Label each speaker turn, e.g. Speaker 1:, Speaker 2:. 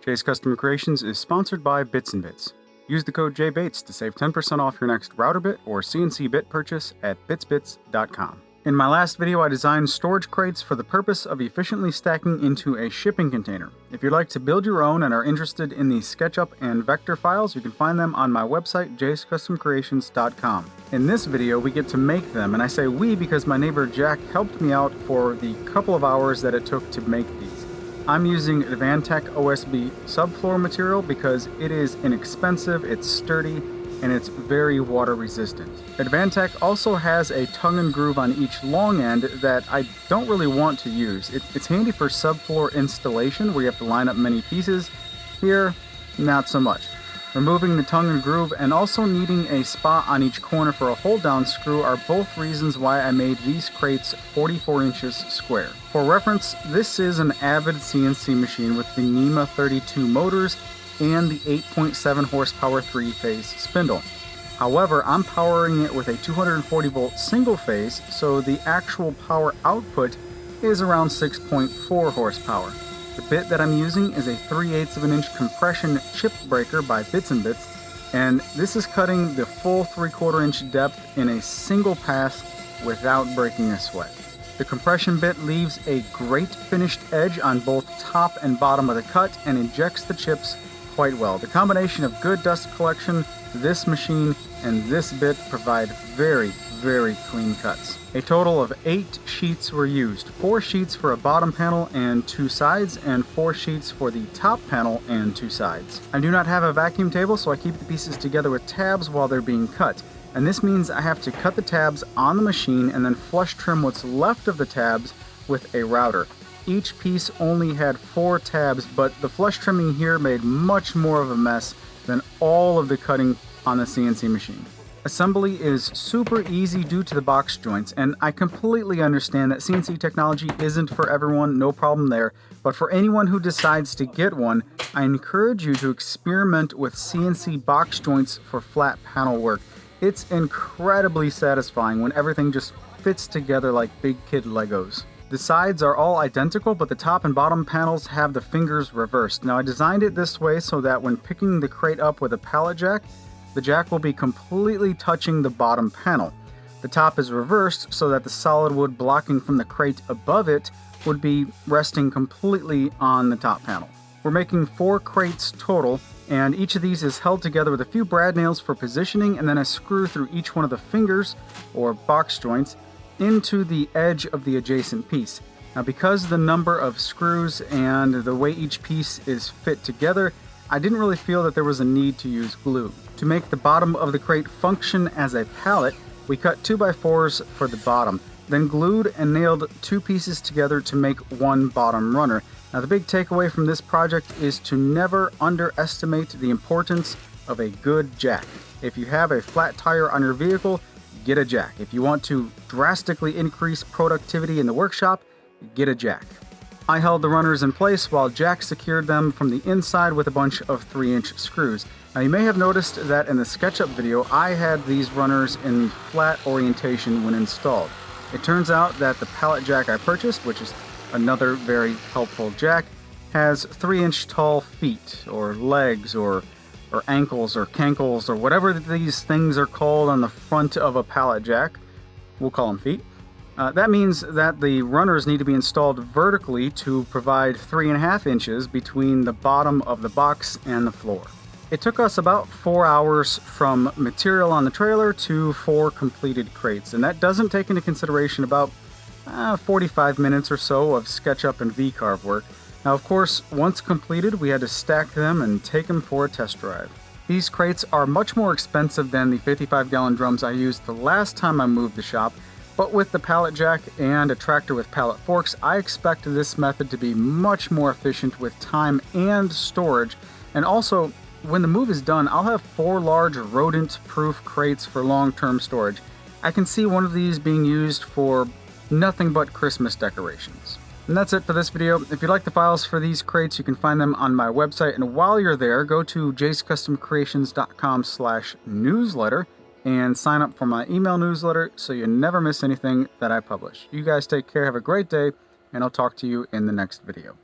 Speaker 1: Jay's Custom Creations is sponsored by Bits and Bits. Use the code JBates to save 10% off your next router bit or CNC bit purchase at bitsbits.com. In my last video, I designed storage crates for the purpose of efficiently stacking into a shipping container. If you'd like to build your own and are interested in the SketchUp and vector files, you can find them on my website, jayscustomcreations.com. In this video, we get to make them, and I say we because my neighbor Jack helped me out for the couple of hours that it took to make these. I'm using Advantech OSB subfloor material because it is inexpensive, it's sturdy, and it's very water resistant. Advantech also has a tongue and groove on each long end that I don't really want to use. It's handy for subfloor installation where you have to line up many pieces. Here, not so much. Removing the tongue and groove and also needing a spot on each corner for a hold down screw are both reasons why I made these crates 44 inches square. For reference, this is an Avid CNC machine with the NEMA 32 motors and the 8.7 horsepower 3-phase spindle. However, I'm powering it with a 240 volt single phase, so the actual power output is around 6.4 horsepower. The bit that I'm using is a 3/8 of an inch compression chip breaker by Bits and Bits, and this is cutting the full 3/4 inch depth in a single pass without breaking a sweat. The compression bit leaves a great finished edge on both top and bottom of the cut and ejects the chips quite well. The combination of good dust collection, this machine, and this bit provide very clean cuts. A total of 8 sheets were used, 4 sheets for a bottom panel and 2 sides, and 4 sheets for the top panel and 2 sides. I do not have a vacuum table, so I keep the pieces together with tabs while they're being cut. And this means I have to cut the tabs on the machine and then flush trim what's left of the tabs with a router. Each piece only had 4 tabs, but the flush trimming here made much more of a mess than all of the cutting on the CNC machine. Assembly is super easy due to the box joints, and I completely understand that CNC technology isn't for everyone, no problem there, but for anyone who decides to get one, I encourage you to experiment with CNC box joints for flat panel work. It's incredibly satisfying when everything just fits together like big kid Legos. The sides are all identical, but the top and bottom panels have the fingers reversed. Now I designed it this way so that when picking the crate up with a pallet jack, the jack will be completely touching the bottom panel. The top is reversed so that the solid wood blocking from the crate above it would be resting completely on the top panel. We're making 4 crates total, and each of these is held together with a few brad nails for positioning and then a screw through each one of the fingers, or box joints, into the edge of the adjacent piece. Now because the number of screws and the way each piece is fit together, I didn't really feel that there was a need to use glue. To make the bottom of the crate function as a pallet, we cut 2x4s for the bottom, then glued and nailed 2 pieces together to make one bottom runner. Now the big takeaway from this project is to never underestimate the importance of a good jack. If you have a flat tire on your vehicle, get a jack. If you want to drastically increase productivity in the workshop, get a jack. I held the runners in place while Jack secured them from the inside with a bunch of 3-inch screws. Now you may have noticed that in the SketchUp video, I had these runners in flat orientation when installed. It turns out that the pallet jack I purchased, which is another very helpful jack, has 3-inch tall feet, or legs, or ankles, or cankles, or whatever these things are called on the front of a pallet jack. We'll call them feet. That means that the runners need to be installed vertically to provide 3.5 inches between the bottom of the box and the floor. It took us about 4 hours from material on the trailer to 4 completed crates, and that doesn't take into consideration about 45 minutes or so of SketchUp and V-carve work. Now of course, once completed, we had to stack them and take them for a test drive. These crates are much more expensive than the 55-gallon drums I used the last time I moved the shop, but with the pallet jack and a tractor with pallet forks, I expect this method to be much more efficient with time and storage. And also, when the move is done, I'll have 4 large rodent-proof crates for long-term storage. I can see one of these being used for nothing but Christmas decorations. And that's it for this video. If you like the files for these crates, you can find them on my website. And while you're there, go to jayscustomcreations.com/newsletter and sign up for my email newsletter so you never miss anything that I publish. You guys take care, have a great day, and I'll talk to you in the next video.